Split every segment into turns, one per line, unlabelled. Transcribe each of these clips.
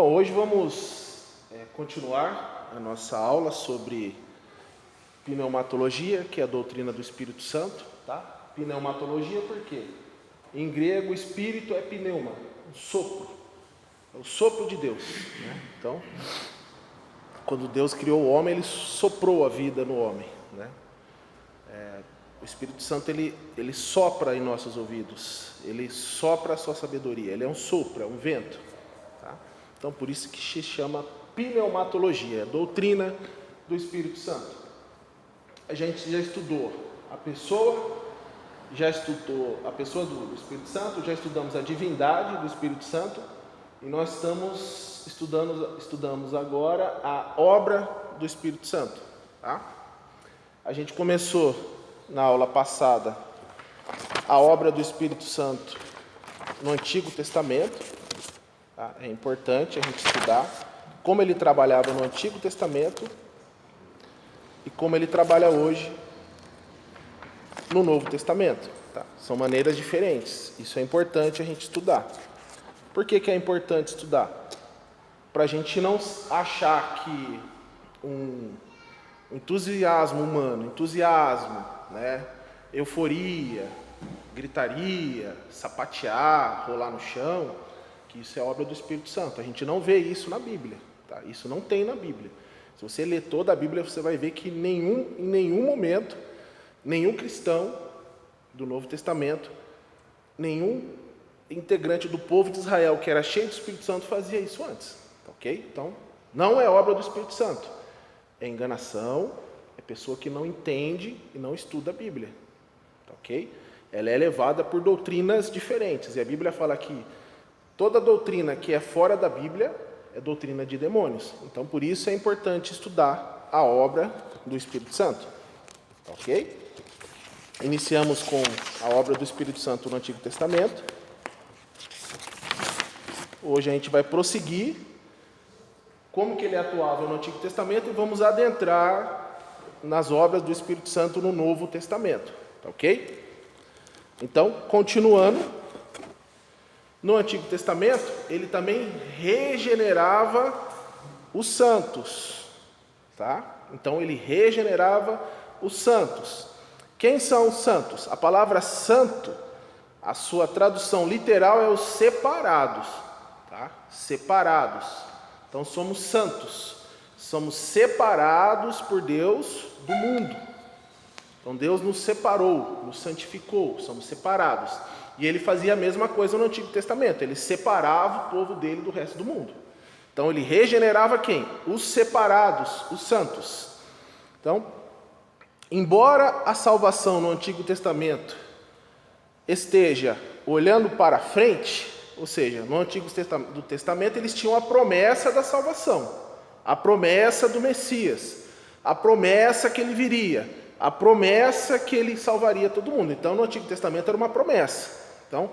Bom, hoje vamos continuar a nossa aula sobre pneumatologia, que é a doutrina do Espírito Santo, tá? Pneumatologia por quê? Em grego, espírito é pneuma, um sopro, é o sopro de Deus, né? Então, quando Deus criou o homem, Ele soprou a vida no homem, né? O Espírito Santo, ele sopra em nossos ouvidos, Ele sopra a sua sabedoria, Ele é um sopro, é um vento, tá? Então, por isso que se chama pneumatologia, doutrina do Espírito Santo. A gente já estudou a pessoa, do Espírito Santo, já estudamos a divindade do Espírito Santo, e nós estudamos agora a obra do Espírito Santo, tá? A gente começou na aula passada a obra do Espírito Santo no Antigo Testamento, tá? É importante a gente estudar como ele trabalhava no Antigo Testamento e como ele trabalha hoje no Novo Testamento, tá? São maneiras diferentes, isso é importante a gente estudar. Por que é importante estudar? Para a gente não achar que um entusiasmo humano, né? Euforia, gritaria, sapatear, rolar no chão, que isso é obra do Espírito Santo. A gente não vê isso na Bíblia, tá? Isso não tem na Bíblia. Se você ler toda a Bíblia, você vai ver que em nenhum momento, nenhum cristão do Novo Testamento, nenhum integrante do povo de Israel que era cheio do Espírito Santo fazia isso antes, ok? Então, não é obra do Espírito Santo. É enganação, é pessoa que não entende e não estuda a Bíblia, ok? Ela é levada por doutrinas diferentes, e a Bíblia fala que toda doutrina que é fora da Bíblia é doutrina de demônios. Então, por isso é importante estudar a obra do Espírito Santo, ok? Iniciamos com a obra do Espírito Santo no Antigo Testamento. Hoje a gente vai prosseguir como que ele atuava no Antigo Testamento e vamos adentrar nas obras do Espírito Santo no Novo Testamento, ok? Então, continuando, no Antigo Testamento, ele também regenerava os santos, tá? Então, ele regenerava os santos. Quem são os santos? A palavra santo, a sua tradução literal é os separados, tá? Separados. Então, somos santos. Somos separados por Deus do mundo. Então, Deus nos separou, nos santificou, somos separados. E ele fazia a mesma coisa no Antigo Testamento. Ele separava o povo dele do resto do mundo. Então, ele regenerava quem? Os separados, os santos. Então, embora a salvação no Antigo Testamento esteja olhando para frente, ou seja, no Antigo Testamento eles tinham a promessa da salvação, a promessa do Messias, a promessa que ele viria, a promessa que ele salvaria todo mundo. Então, no Antigo Testamento era uma promessa. Então,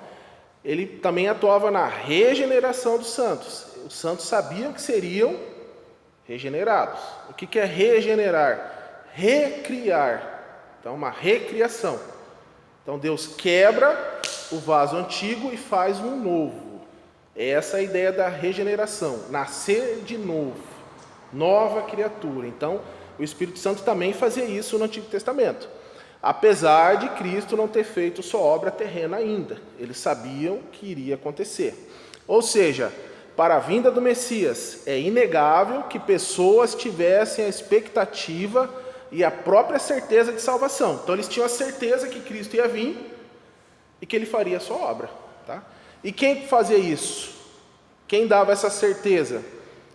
ele também atuava na regeneração dos santos. Os santos sabiam que seriam regenerados. O que é regenerar? Recriar. Então, uma recriação. Então, Deus quebra o vaso antigo e faz um novo. Essa é a ideia da regeneração. Nascer de novo. Nova criatura. Então, o Espírito Santo também fazia isso no Antigo Testamento. Apesar de Cristo não ter feito sua obra terrena ainda. Eles sabiam que iria acontecer. Ou seja, para a vinda do Messias, é inegável que pessoas tivessem a expectativa e a própria certeza de salvação. Então, eles tinham a certeza que Cristo ia vir e que ele faria a sua obra, tá? E quem fazia isso? Quem dava essa certeza?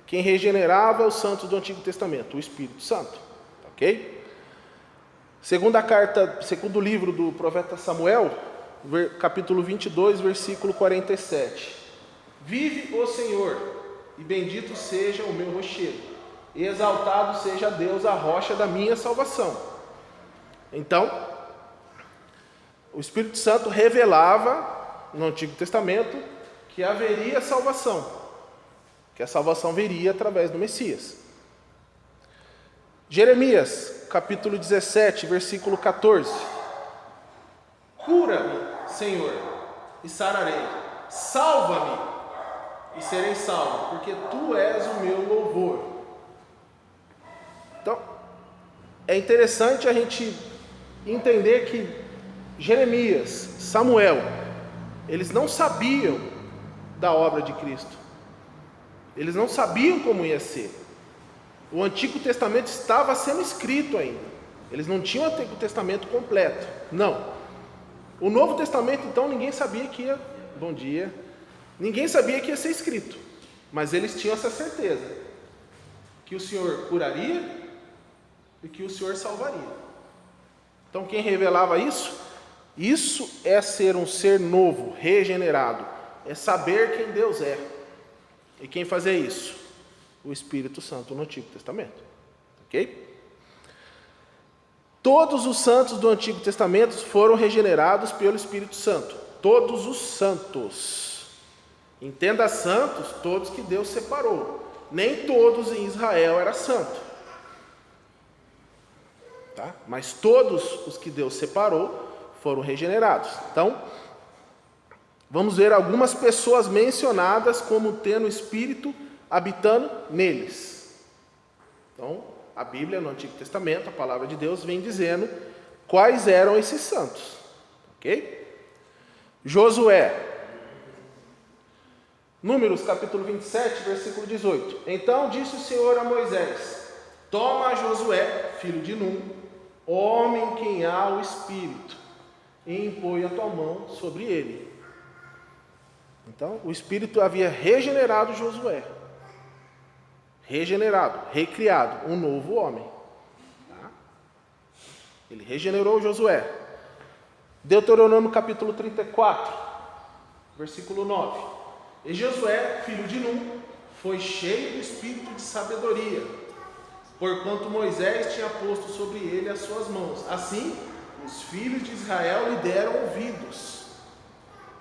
Quem regenerava os santos do Antigo Testamento? O Espírito Santo, ok? Segundo livro do profeta Samuel, capítulo 22, versículo 47. Vive o Senhor, e bendito seja o meu rochedo, e exaltado seja Deus, a rocha da minha salvação. Então, o Espírito Santo revelava no Antigo Testamento que haveria salvação, que a salvação viria através do Messias. Jeremias, capítulo 17, versículo 14. Cura-me, Senhor, e sararei. Salva-me, e serei salvo, porque tu és o meu louvor. Então, é interessante a gente entender que Jeremias, Samuel, eles não sabiam da obra de Cristo. Eles não sabiam como ia ser. O Antigo Testamento estava sendo escrito ainda. Eles não tinham o Antigo Testamento completo. Não. O Novo Testamento, então, ninguém sabia que ia... Bom dia. Ninguém sabia que ia ser escrito. Mas eles tinham essa certeza. Que o Senhor curaria e que o Senhor salvaria. Então, quem revelava isso? Isso é ser um ser novo, regenerado. É saber quem Deus é. E quem fazia isso? O Espírito Santo no Antigo Testamento. Ok? Todos os santos do Antigo Testamento foram regenerados pelo Espírito Santo. Todos os santos. Entenda santos, todos que Deus separou. Nem todos em Israel eram santos. Tá? Mas todos os que Deus separou foram regenerados. Então, vamos ver algumas pessoas mencionadas como tendo o Espírito habitando neles. Então, a Bíblia, no Antigo Testamento, a palavra de Deus vem dizendo quais eram esses santos. Ok? Josué. Números, capítulo 27, versículo 18. Então disse o Senhor a Moisés: toma Josué, filho de Num, homem em quem há o Espírito, e impõe a tua mão sobre ele. Então, o Espírito havia regenerado Josué. Regenerado, recriado, um novo homem. Tá? Ele regenerou Josué. Deuteronômio capítulo 34, versículo 9. E Josué, filho de Num, foi cheio do espírito de sabedoria, porquanto Moisés tinha posto sobre ele as suas mãos. Assim, os filhos de Israel lhe deram ouvidos,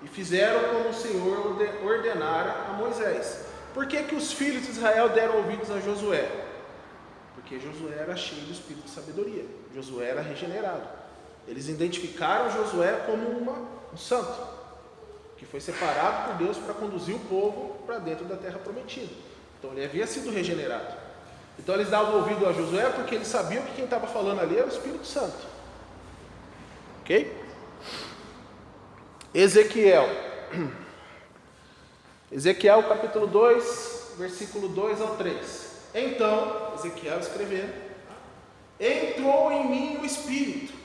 e fizeram como o Senhor ordenara a Moisés. Por que que os filhos de Israel deram ouvidos a Josué? Porque Josué era cheio do espírito de sabedoria. Josué era regenerado. Eles identificaram Josué como um santo, que foi separado por Deus para conduzir o povo para dentro da terra prometida. Então ele havia sido regenerado. Então eles davam ouvido a Josué porque eles sabiam que quem estava falando ali era o Espírito Santo. Ok? Ezequiel. Ezequiel capítulo 2, versículo 2 ao 3. Então, Ezequiel escrevendo: entrou em mim o Espírito.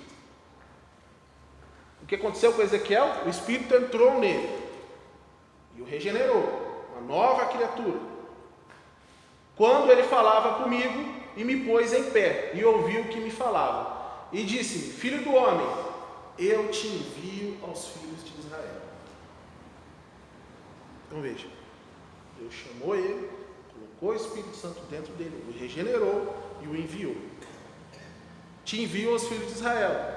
O que aconteceu com Ezequiel? O Espírito entrou nele e o regenerou, uma nova criatura. Quando ele falava comigo e me pôs em pé e ouviu o que me falava, e disse-me: filho do homem, eu te envio aos filhos de Israel. Então veja, Deus chamou ele, colocou o Espírito Santo dentro dele, o regenerou e o enviou. Te envio aos filhos de Israel,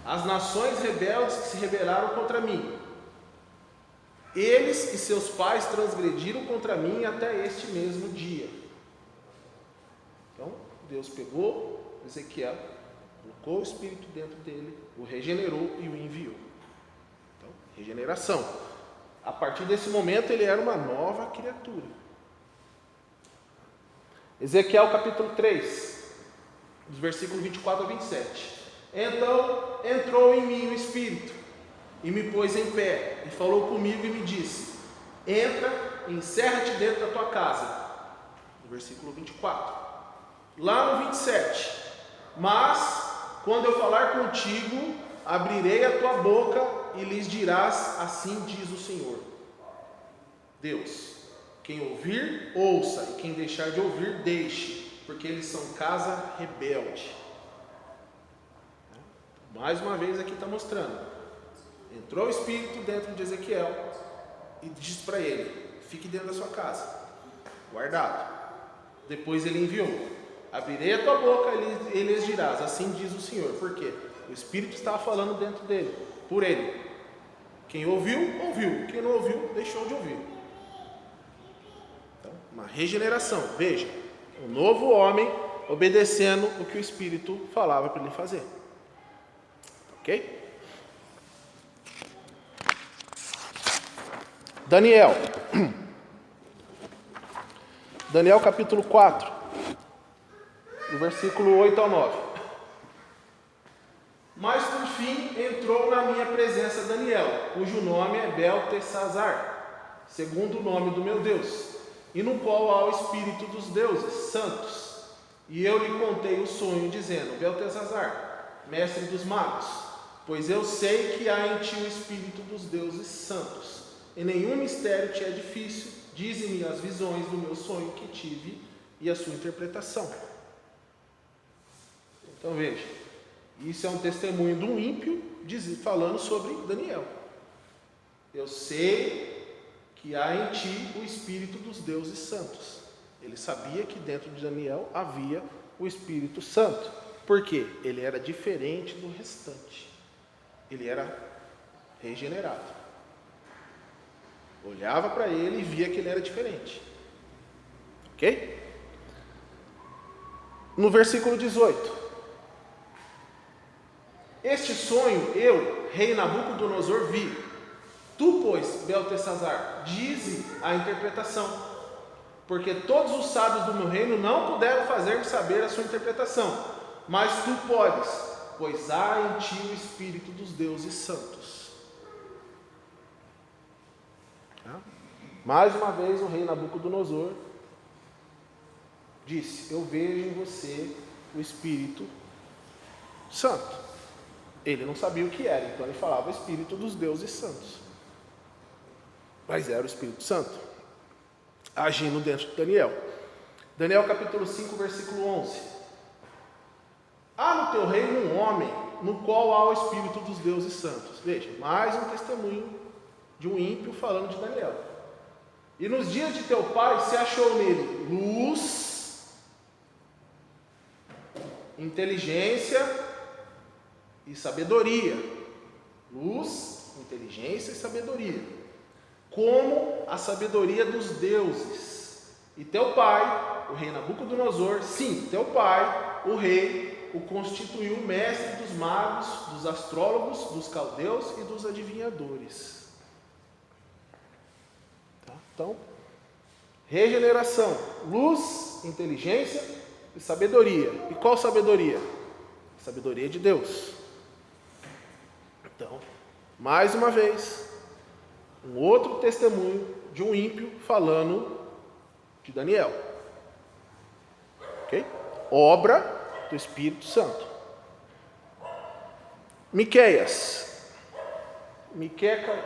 as nações rebeldes que se rebelaram contra mim. Eles e seus pais transgrediram contra mim até este mesmo dia. Então, Deus pegou Ezequiel, colocou o Espírito dentro dele, o regenerou e o enviou. Então, regeneração. A partir desse momento, ele era uma nova criatura. Ezequiel capítulo 3, dos versículos 24 a 27. Então entrou em mim o Espírito, e me pôs em pé, e falou comigo e me disse: entra e encerra-te dentro da tua casa. No versículo 24. Lá no 27. Mas, quando eu falar contigo, abrirei a tua boca e lhes dirás: assim diz o Senhor Deus. Quem ouvir, ouça, e quem deixar de ouvir, deixe, porque eles são casa rebelde. Mais uma vez aqui está mostrando. Entrou o Espírito dentro de Ezequiel e disse para ele: fique dentro da sua casa, guardado. Depois ele enviou: abrirei a tua boca e lhes dirás: assim diz o Senhor. Por quê? O Espírito estava falando dentro dele, por ele. Quem ouviu, ouviu. Quem não ouviu, deixou de ouvir. Então, uma regeneração. Veja, um novo homem obedecendo o que o Espírito falava para ele fazer. Ok? Daniel. Daniel capítulo 4, do versículo 8 ao 9. Mas por fim entrou na minha presença Daniel, cujo nome é Beltesazar, segundo o nome do meu Deus, e no qual há o espírito dos deuses santos. E eu lhe contei o sonho, dizendo: Beltesazar, mestre dos magos, pois eu sei que há em ti o espírito dos deuses santos, e nenhum mistério te é difícil. Dize-me as visões do meu sonho que tive e a sua interpretação. Então veja, isso é um testemunho de um ímpio falando sobre Daniel. Eu sei que há em ti o espírito dos deuses santos. Ele sabia que dentro de Daniel havia o Espírito Santo. Por quê? Ele era diferente do restante. Ele era regenerado. Olhava para ele e via que ele era diferente. Ok? No versículo 18. Este sonho eu, rei Nabucodonosor, vi. Tu, pois, Beltesazar, dize a interpretação, porque todos os sábios do meu reino não puderam fazer-me saber a sua interpretação, mas tu podes, pois há em ti o espírito dos deuses santos. Mais uma vez o rei Nabucodonosor disse: eu vejo em você o Espírito Santo. Ele não sabia o que era, então ele falava o Espírito dos deuses santos. Mas era o Espírito Santo agindo dentro de Daniel. Daniel capítulo 5, versículo 11. Há no teu reino um homem no qual há o Espírito dos deuses santos. Veja, mais um testemunho de um ímpio falando de Daniel. E nos dias de teu pai se achou nele luz, inteligência e sabedoria. Luz, inteligência e sabedoria. Como a sabedoria dos deuses. E teu pai, o rei Nabucodonosor, sim, teu pai, o rei, o constituiu mestre dos magos, dos astrólogos, dos caldeus e dos adivinhadores. Então, regeneração, luz, inteligência e sabedoria. E qual sabedoria? Sabedoria de Deus. Então, mais uma vez, um outro testemunho de um ímpio falando de Daniel. Ok? Obra do Espírito Santo. Miqueias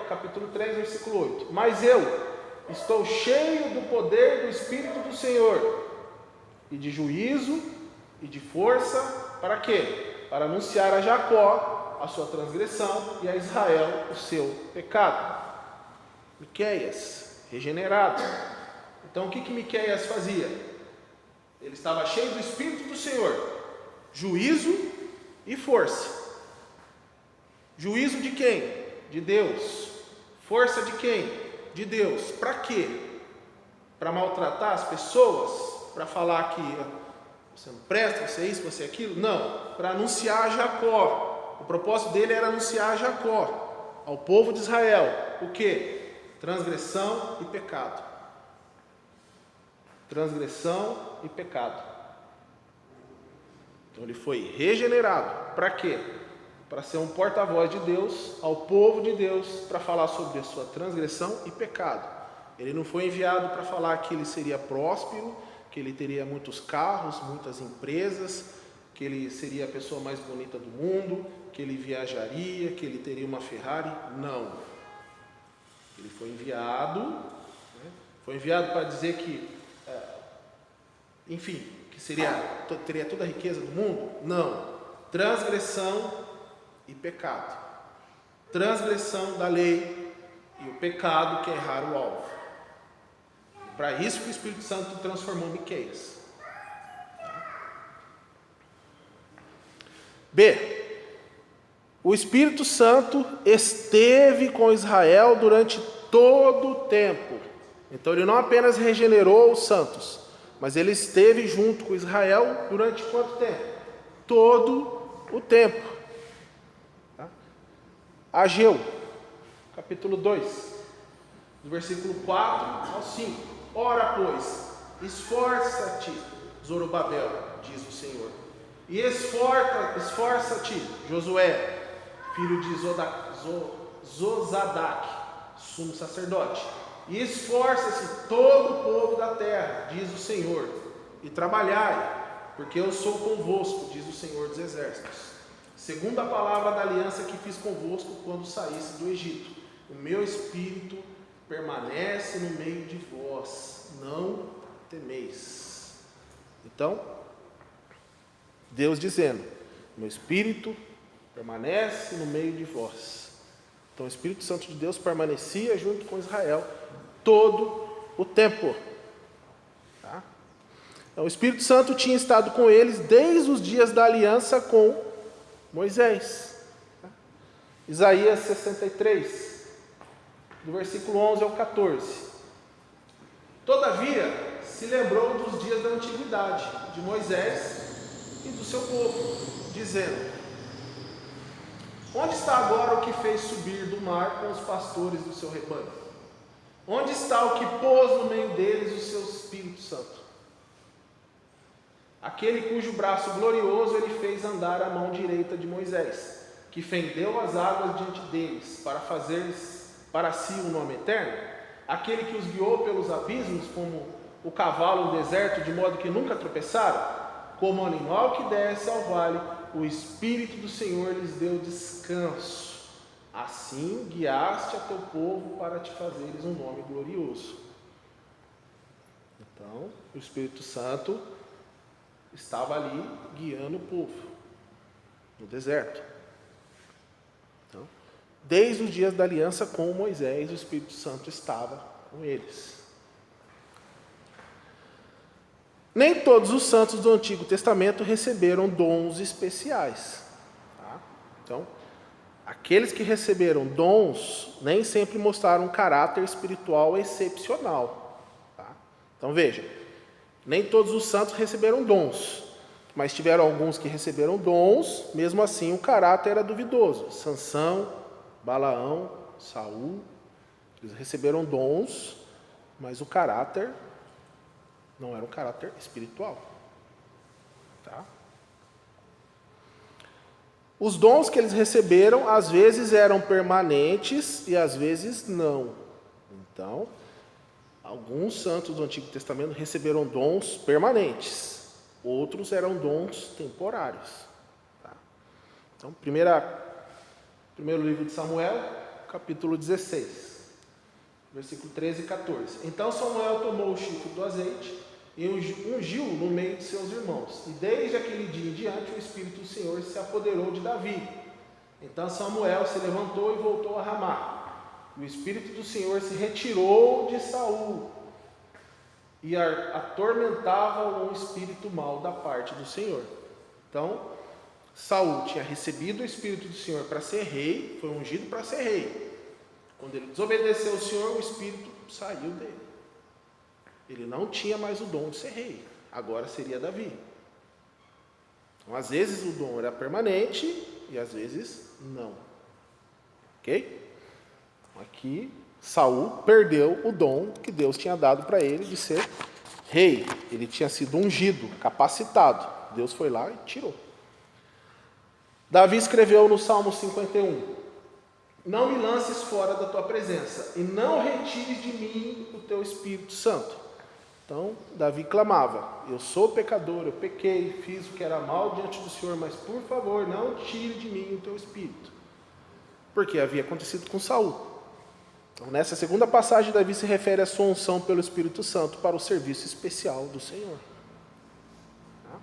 capítulo 3, versículo 8. Mas eu estou cheio do poder do Espírito do Senhor, e de juízo, e de força, para quê? Para anunciar a Jacó a sua transgressão, e a Israel o seu pecado. Miqueias, regenerado. Então o que Miqueias fazia? Ele estava cheio do Espírito do Senhor, juízo e força. Juízo de quem? De Deus. Força de quem? De Deus. Para quê? Para maltratar as pessoas? Para falar que você não presta, você é isso, você é aquilo? Não, para anunciar a Jacó. O propósito dele era anunciar a Jacó, ao povo de Israel, o quê? Transgressão e pecado. Transgressão e pecado. Então ele foi regenerado. Para quê? Para ser um porta-voz de Deus ao povo de Deus, para falar sobre a sua transgressão e pecado. Ele não foi enviado para falar que ele seria próspero, que ele teria muitos carros, muitas empresas, que ele seria a pessoa mais bonita do mundo, que ele viajaria, que ele teria uma Ferrari. Não. Ele foi enviado, para dizer que, enfim, que teria toda a riqueza do mundo. Não. Transgressão e pecado. Transgressão da lei e o pecado, que é errar o alvo. Para isso que o Espírito Santo transformou Miqueias. B. O Espírito Santo esteve com Israel durante todo o tempo. Então ele não apenas regenerou os santos, mas ele esteve junto com Israel durante quanto tempo? Todo o tempo. Ageu, capítulo 2, do versículo 4 ao 5. Ora, pois, esforça-te, Zorobabel, diz o Senhor, e esforça-te, Josué, filho de Zozadac, sumo sacerdote, e esforça-se todo o povo da terra, diz o Senhor, e trabalhai, porque eu sou convosco, diz o Senhor dos Exércitos, segundo a palavra da aliança que fiz convosco quando saísse do Egito. O meu espírito permanece no meio de vós, não temeis. Então, Deus dizendo, meu espírito permanece no meio de vós. Então o Espírito Santo de Deus permanecia junto com Israel todo o tempo. Tá? Então o Espírito Santo tinha estado com eles desde os dias da aliança com Moisés. Tá? Isaías 63, do versículo 11 ao 14. Todavia, se lembrou dos dias da antiguidade, de Moisés e do seu povo, dizendo: onde está agora o que fez subir do mar com os pastores do seu rebanho? Onde está o que pôs no meio deles o seu Espírito Santo? Aquele cujo braço glorioso ele fez andar à mão direita de Moisés, que fendeu as águas diante deles, para fazer para si um nome eterno? Aquele que os guiou pelos abismos, como o cavalo no deserto, de modo que nunca tropeçaram? Como o animal que desce ao vale, o Espírito do Senhor lhes deu descanso. Assim guiaste a teu povo para te fazeres um nome glorioso. Então, o Espírito Santo estava ali guiando o povo no deserto. Então, desde os dias da aliança com Moisés, o Espírito Santo estava com eles. Nem todos os santos do Antigo Testamento receberam dons especiais. Tá? Então, aqueles que receberam dons nem sempre mostraram um caráter espiritual excepcional. Tá? Então veja, nem todos os santos receberam dons, mas tiveram alguns que receberam dons, mesmo assim o caráter era duvidoso. Sansão, Balaão, Saul, eles receberam dons, mas o caráter não era um caráter espiritual. Tá? Os dons que eles receberam, às vezes eram permanentes e às vezes não. Então, alguns santos do Antigo Testamento receberam dons permanentes, outros eram dons temporários. Tá? Então, primeiro livro de Samuel, capítulo 16. Versículo 13 e 14. Então Samuel tomou o chifre do azeite e ungiu no meio de seus irmãos. E desde aquele dia em diante o Espírito do Senhor se apoderou de Davi. Então Samuel se levantou e voltou a Ramá. E o Espírito do Senhor se retirou de Saul e atormentava um espírito mau da parte do Senhor. Então Saul tinha recebido o Espírito do Senhor para ser rei, foi ungido para ser rei. Quando ele desobedeceu ao Senhor, o Espírito saiu dele. Ele não tinha mais o dom de ser rei. Agora seria Davi. Então, às vezes o dom era permanente e às vezes não. Ok? Aqui, Saul perdeu o dom que Deus tinha dado para ele de ser rei. Ele tinha sido ungido, capacitado. Deus foi lá e tirou. Davi escreveu no Salmo 51: não me lances fora da tua presença, e não retires de mim o teu Espírito Santo. Então, Davi clamava: eu sou pecador, eu pequei, fiz o que era mal diante do Senhor, mas por favor, não tire de mim o teu Espírito. Porque havia acontecido com Saul. Então, nessa segunda passagem, Davi se refere à sua unção pelo Espírito Santo para o serviço especial do Senhor. Tá?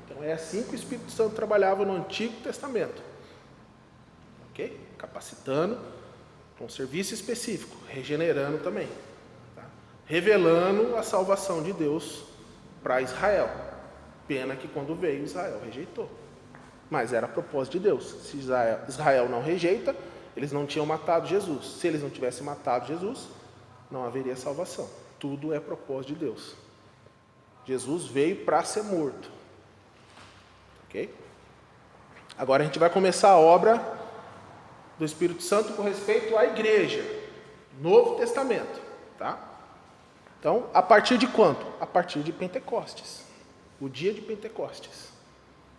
Então, é assim que o Espírito Santo trabalhava no Antigo Testamento. Okay? Capacitando para um serviço específico, regenerando também, tá? Revelando a salvação de Deus para Israel. Pena que quando veio, Israel rejeitou. Mas era propósito de Deus. Se Israel não rejeita, eles não tinham matado Jesus. Se eles não tivessem matado Jesus, não haveria salvação. Tudo é propósito de Deus. Jesus veio para ser morto. Ok? Agora a gente vai começar a obra do Espírito Santo com respeito à igreja, Novo Testamento, tá? Então, a partir de quando? A partir de Pentecostes. O dia de Pentecostes.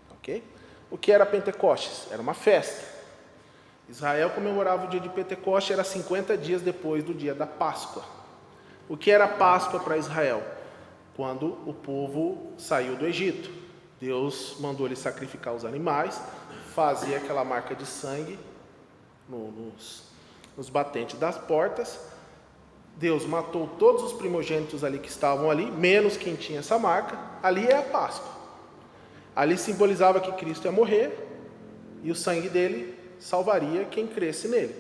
Ok? O que era Pentecostes? Era uma festa. Israel comemorava o dia de Pentecostes, era 50 dias depois do dia da Páscoa. O que era Páscoa para Israel? Quando o povo saiu do Egito. Deus mandou ele sacrificar os animais, fazia aquela marca de sangue nos batentes das portas. Deus matou todos os primogênitos ali que estavam ali, menos quem tinha essa marca. Ali é a Páscoa. Ali simbolizava que Cristo ia morrer e o sangue dele salvaria quem cresce nele.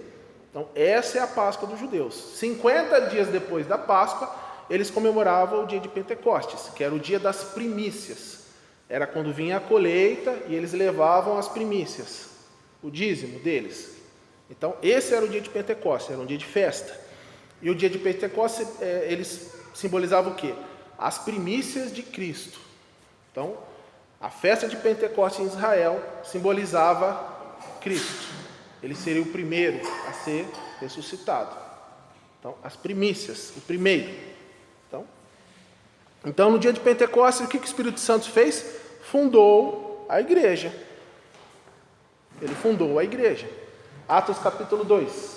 Então essa é a Páscoa dos judeus. 50 dias depois da Páscoa, eles comemoravam o dia de Pentecostes, que era o dia das primícias. Era quando vinha a colheita e eles levavam as primícias, o dízimo deles. Então esse era o dia de Pentecostes, era um dia de festa. E o dia de Pentecostes, eles simbolizavam o quê? As primícias de Cristo. Então, a festa de Pentecostes em Israel simbolizava Cristo. Ele seria o primeiro a ser ressuscitado. Então, as primícias, o primeiro. Então, no dia de Pentecostes, o que o Espírito Santo fez? Fundou a igreja. Ele fundou a igreja. Atos capítulo 2.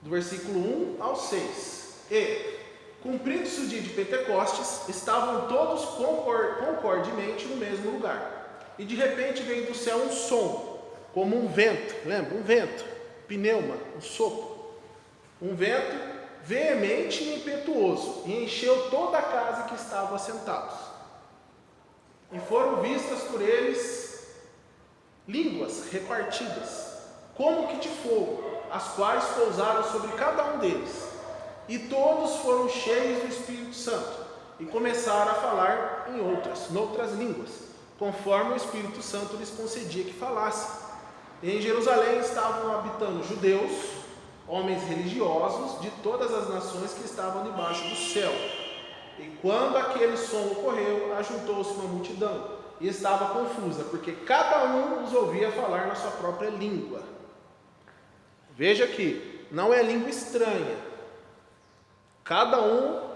Do versículo 1 ao 6. E, cumprindo-se o dia de Pentecostes, estavam todos concordemente no mesmo lugar. E de repente veio do céu um som, como um vento. Lembra? Um vento. Pneuma, um sopro. Um vento veemente e impetuoso. E encheu toda a casa que estavam assentados. E foram vistas por eles línguas repartidas, como que de fogo, as quais pousaram sobre cada um deles. E todos foram cheios do Espírito Santo e começaram a falar noutras línguas, conforme o Espírito Santo lhes concedia que falassem. E em Jerusalém estavam habitando judeus, homens religiosos de todas as nações que estavam debaixo do céu. E quando aquele som ocorreu, ajuntou-se uma multidão e estava confusa, porque cada um os ouvia falar na sua própria língua. Veja que não é língua estranha. Cada um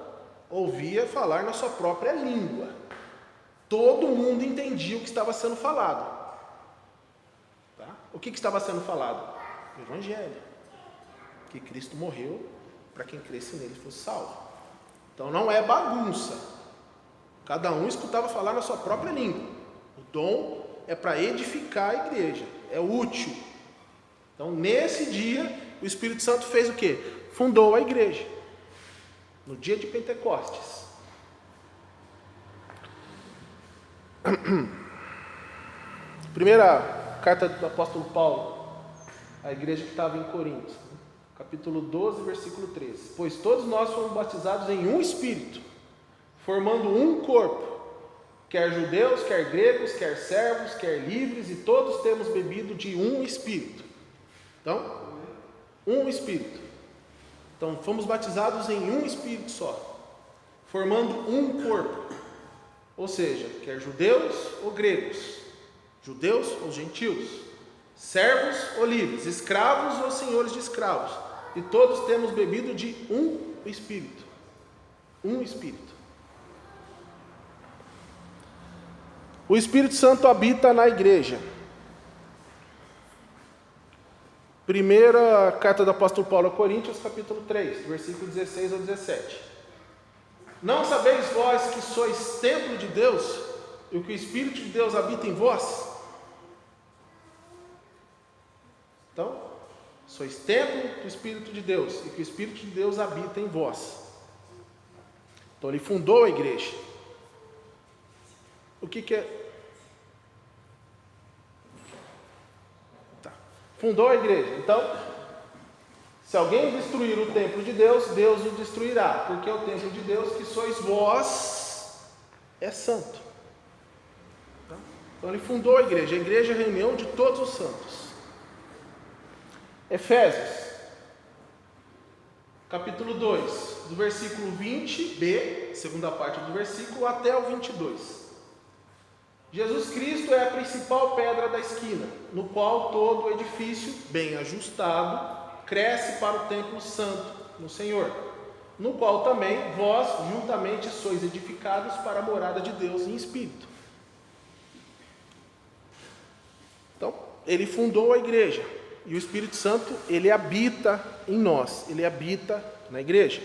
ouvia falar na sua própria língua. Todo mundo entendia o que estava sendo falado. Tá? O que estava sendo falado? O Evangelho. Que Cristo morreu para quem cresce nele fosse salvo. Então não é bagunça. Cada um escutava falar na sua própria língua. O dom é para edificar a igreja. É útil. Então, nesse dia, o Espírito Santo fez o quê? Fundou a igreja. No dia de Pentecostes. Primeira carta do apóstolo Paulo, à igreja que estava em Corinto. Capítulo 12, versículo 13. Pois todos nós fomos batizados em um Espírito, formando um corpo. Quer judeus, quer gregos, quer servos, quer livres, e todos temos bebido de um Espírito. Então, um Espírito. Então, fomos batizados em um Espírito só, formando um corpo. Ou seja, quer judeus ou gregos, judeus ou gentios, servos ou livres, escravos ou senhores de escravos. E todos temos bebido de um Espírito. Um Espírito. O Espírito Santo habita na igreja. Primeira carta do apóstolo Paulo a Coríntios, capítulo 3, versículo 16 ao 17. Não sabeis vós que sois templo de Deus, e que o Espírito de Deus habita em vós? Então, sois templo do Espírito de Deus, e que o Espírito de Deus habita em vós. Então ele fundou a igreja. O que é? Fundou a igreja. Então, se alguém destruir o templo de Deus, Deus o destruirá, porque o templo de Deus que sois vós é santo. Então ele fundou a igreja é a reunião de todos os santos. Efésios, capítulo 2, do versículo 20b, segunda parte do versículo, até o 22. Jesus Cristo é a principal pedra da esquina, no qual todo o edifício, bem ajustado, cresce para o templo santo no Senhor, no qual também vós juntamente sois edificados para a morada de Deus em espírito. Então, ele fundou a igreja, e o Espírito Santo, ele habita em nós, ele habita na igreja.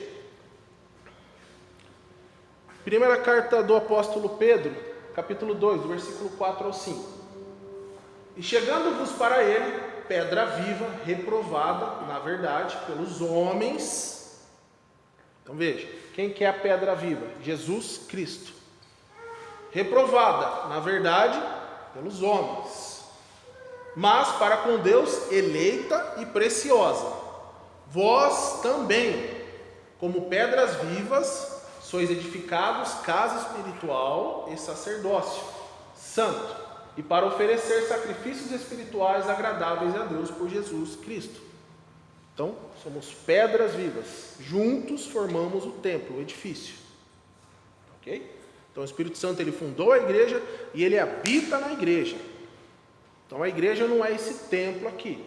Primeira carta do apóstolo Pedro, capítulo 2, do versículo 4 ao 5. E chegando-vos para ele, pedra viva, reprovada, na verdade, pelos homens. Então veja, quem que é a pedra viva? Jesus Cristo. Reprovada, na verdade, pelos homens, mas para com Deus eleita e preciosa. Vós também, como pedras vivas, sois edificados casa espiritual e sacerdócio santo, e para oferecer sacrifícios espirituais agradáveis a Deus por Jesus Cristo. Então, somos pedras vivas, juntos formamos o templo, o edifício. Ok? Então, o Espírito Santo, ele fundou a igreja e ele habita na igreja. Então, a igreja não é esse templo aqui.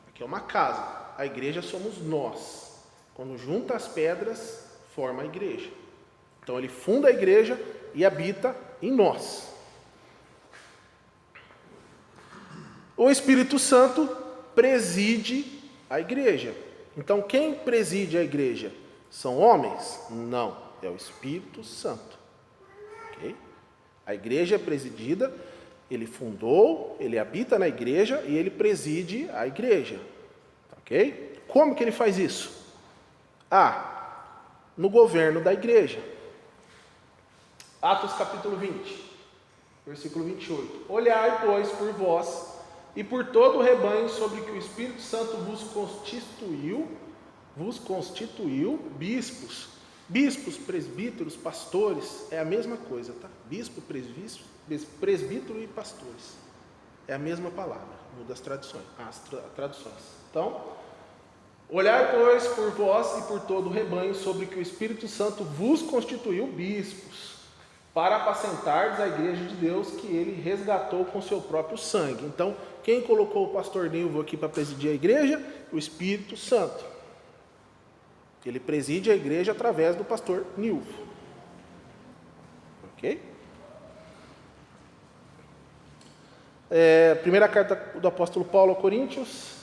Aqui é uma casa. A igreja somos nós. Quando junta as pedras, forma a igreja. Então, ele funda a igreja e habita em nós. O Espírito Santo preside a igreja. Então, quem preside a igreja? São homens? Não, é o Espírito Santo. Okay? A igreja é presidida, ele fundou, ele habita na igreja e ele preside a igreja. Ok? Como que ele faz isso? No governo da igreja. Atos capítulo 20, versículo 28. Olhai, pois, por vós e por todo o rebanho sobre que o Espírito Santo vos constituiu bispos. Bispos, presbíteros, pastores, é a mesma coisa, tá? Bispo, presbítero e pastores. É a mesma palavra, muda as traduções. Então, olhai, pois, por vós e por todo o rebanho sobre que o Espírito Santo vos constituiu bispos, para apacentardes a igreja de Deus que ele resgatou com seu próprio sangue. Então, quem colocou o pastor Nilvo aqui para presidir a igreja? O Espírito Santo. Ele preside a igreja através do pastor Nilvo. Ok? Primeira carta do apóstolo Paulo a Coríntios.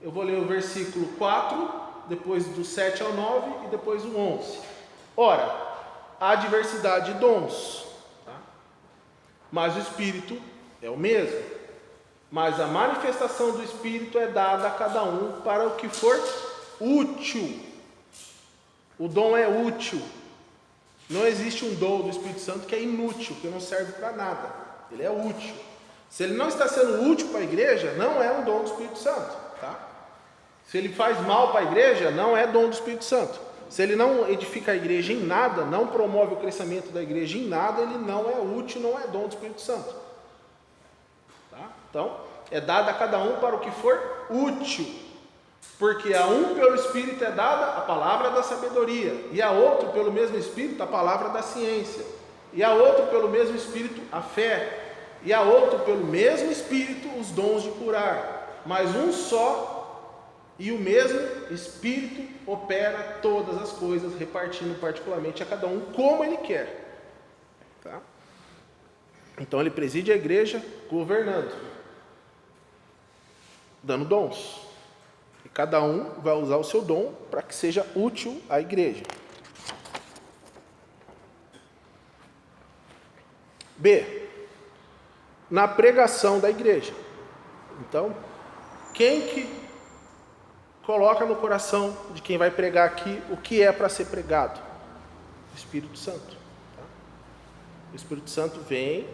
Eu vou ler o versículo 4, depois do 7 ao 9 e depois o 11. Ora, há diversidade de dons, tá? Mas o Espírito é o mesmo. Mas a manifestação do Espírito é dada a cada um para o que for útil. O dom é útil. Não existe um dom do Espírito Santo que é inútil, que não serve para nada. Ele é útil. Se ele não está sendo útil para a igreja, não é um dom do Espírito Santo, tá? Se ele faz mal para a igreja, não é dom do Espírito Santo. Se ele não edifica a igreja em nada, não promove o crescimento da igreja em nada, ele não é útil, não é dom do Espírito Santo. Tá? Então, é dado a cada um para o que for útil. Porque a um pelo Espírito é dada a palavra da sabedoria, e a outro pelo mesmo Espírito a palavra da ciência, e a outro pelo mesmo Espírito a fé, e a outro pelo mesmo Espírito os dons de curar. Mas um só e o mesmo Espírito opera todas as coisas, repartindo particularmente a cada um como ele quer. Tá? Então ele preside a igreja governando, dando dons. E cada um vai usar o seu dom para que seja útil à igreja. B. Na pregação da igreja. Então, quem que coloca no coração de quem vai pregar aqui o que é para ser pregado? O Espírito Santo. Tá? O Espírito Santo vem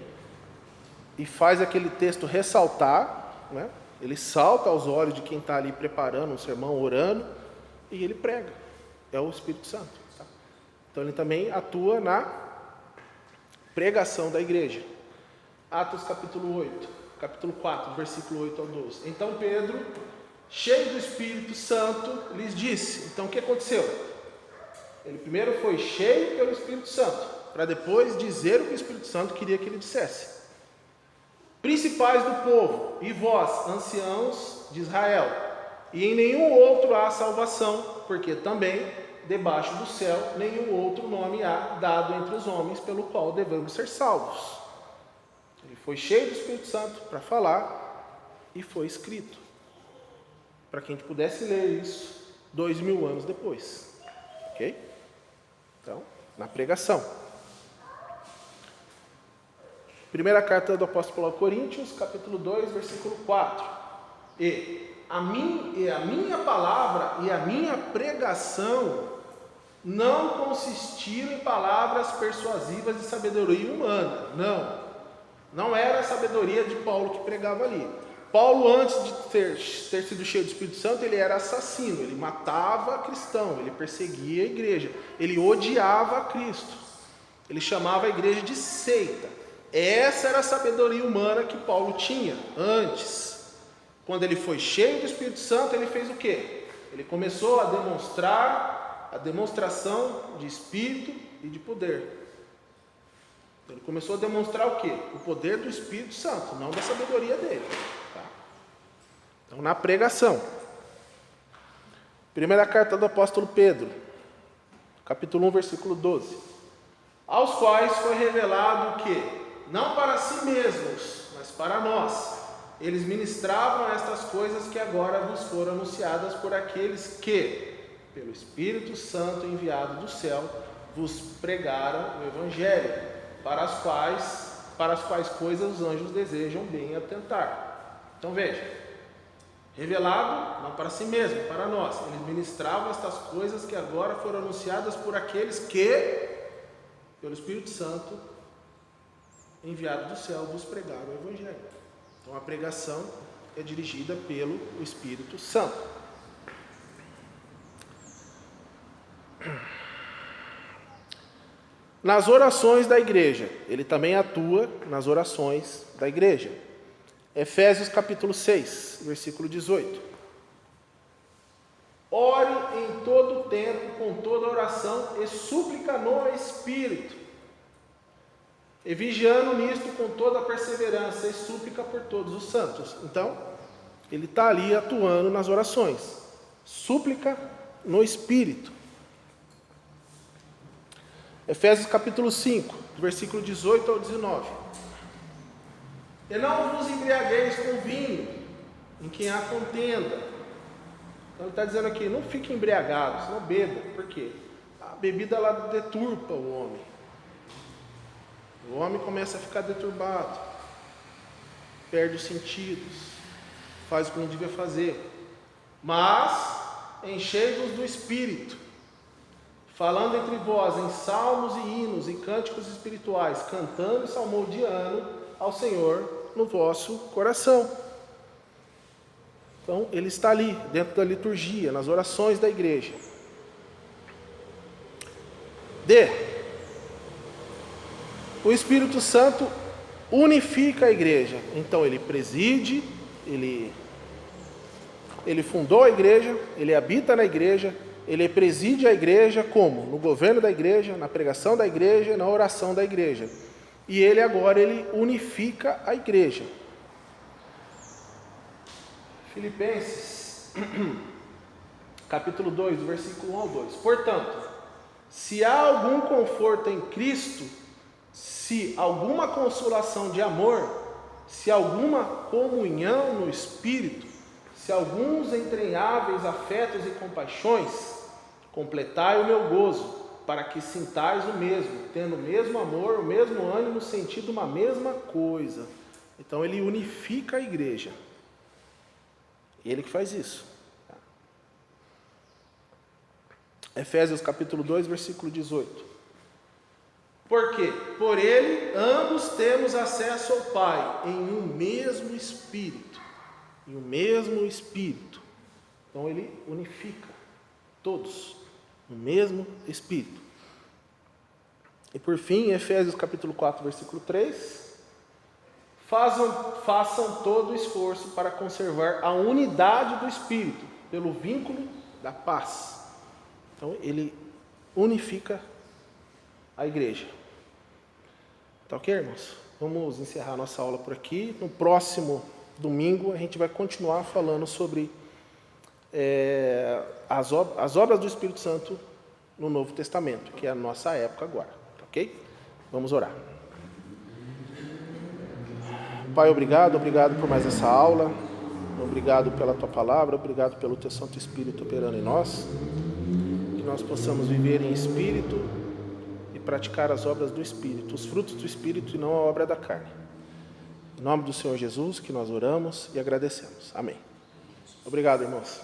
e faz aquele texto ressaltar, né? Ele salta aos olhos de quem está ali preparando um sermão, orando, e ele prega. É o Espírito Santo. Tá? Então ele também atua na pregação da igreja. Atos capítulo 4, versículo 8 ao 12. Então Pedro, cheio do Espírito Santo, lhes disse. Então o que aconteceu? Ele primeiro foi cheio pelo Espírito Santo, para depois dizer o que o Espírito Santo queria que ele dissesse. Principais do povo, e vós, anciãos de Israel, e em nenhum outro há salvação, porque também debaixo do céu nenhum outro nome há dado entre os homens pelo qual devemos ser salvos. Ele foi cheio do Espírito Santo para falar e foi escrito, para que a gente pudesse ler isso 2000 anos depois. Ok? Então, na pregação. Primeira carta do apóstolo Paulo aos Coríntios, capítulo 2, versículo 4. E a minha palavra e a minha pregação não consistiram em palavras persuasivas de sabedoria humana. Não era a sabedoria de Paulo que pregava ali. Paulo, antes de ter sido cheio do Espírito Santo, ele era assassino, ele matava cristão, ele perseguia a igreja, ele odiava a Cristo, ele chamava a igreja de seita. Essa era a sabedoria humana que Paulo tinha antes. Quando ele foi cheio do Espírito Santo, ele fez o quê? Ele começou a demonstrar a demonstração de Espírito e de poder. Ele começou a demonstrar o quê? O poder do Espírito Santo, não da sabedoria dele. Tá? Então, na pregação. Primeira carta do apóstolo Pedro, capítulo 1, versículo 12. Aos quais foi revelado que, não para si mesmos, mas para nós, eles ministravam estas coisas que agora vos foram anunciadas por aqueles que, pelo Espírito Santo enviado do céu, vos pregaram o Evangelho, para as quais coisas os anjos desejam bem atentar. Então veja, revelado não para si mesmo, para nós, eles ministravam estas coisas que agora foram anunciadas por aqueles que, pelo Espírito Santo enviado do céu, vos pregaram o Evangelho. Então a pregação é dirigida pelo Espírito Santo. Nas orações da igreja, ele também atua nas orações da igreja. Efésios capítulo 6, versículo 18. Ore em todo o tempo, com toda oração e súplica no Espírito, e vigiando nisto com toda perseverança e súplica por todos os santos. Então, ele está ali atuando nas orações. Súplica no Espírito. Efésios capítulo 5, versículo 18 ao 19. E não vos embriagueis com vinho, em quem há contenda. Então ele está dizendo aqui, não fiquem embriagados, não bebam. Por quê? A bebida ela deturpa o homem. O homem começa a ficar deturbado, perde os sentidos, faz o que não devia fazer. Mas enchei-vos do Espírito, falando entre vós em salmos e hinos e cânticos espirituais, cantando e salmodiando ao Senhor no vosso coração. Então, ele está ali, dentro da liturgia, nas orações da igreja. O Espírito Santo unifica a igreja. Então, ele preside, ele fundou a igreja, ele habita na igreja, ele preside a igreja como? No governo da igreja, na pregação da igreja, na oração da igreja. E ele agora unifica a igreja. Filipenses, capítulo 2, versículo 1 ao 2. Portanto, se há algum conforto em Cristo, se alguma consolação de amor, se alguma comunhão no Espírito, se alguns entranháveis afetos e compaixões, completai o meu gozo, para que sintais o mesmo, tendo o mesmo amor, o mesmo ânimo, sentindo uma mesma coisa. Então ele unifica a igreja. Ele que faz isso. Efésios capítulo 2, versículo 18. Porque por ele ambos temos acesso ao Pai em um mesmo Espírito. Em um mesmo Espírito. Então ele unifica todos no mesmo Espírito. E por fim, Efésios capítulo 4, versículo 3. Façam todo o esforço para conservar a unidade do Espírito, pelo vínculo da paz. Então ele unifica a igreja. Tá ok, irmãos? Vamos encerrar nossa aula por aqui. No próximo domingo a gente vai continuar falando sobre as obras do Espírito Santo no Novo Testamento, que é a nossa época agora, ok? Vamos orar. Pai, obrigado por mais essa aula, obrigado pela Tua Palavra, obrigado pelo Teu Santo Espírito operando em nós, que nós possamos viver em Espírito e praticar as obras do Espírito, os frutos do Espírito e não a obra da carne. Em nome do Senhor Jesus que nós oramos e agradecemos. Amém. Obrigado, irmãos.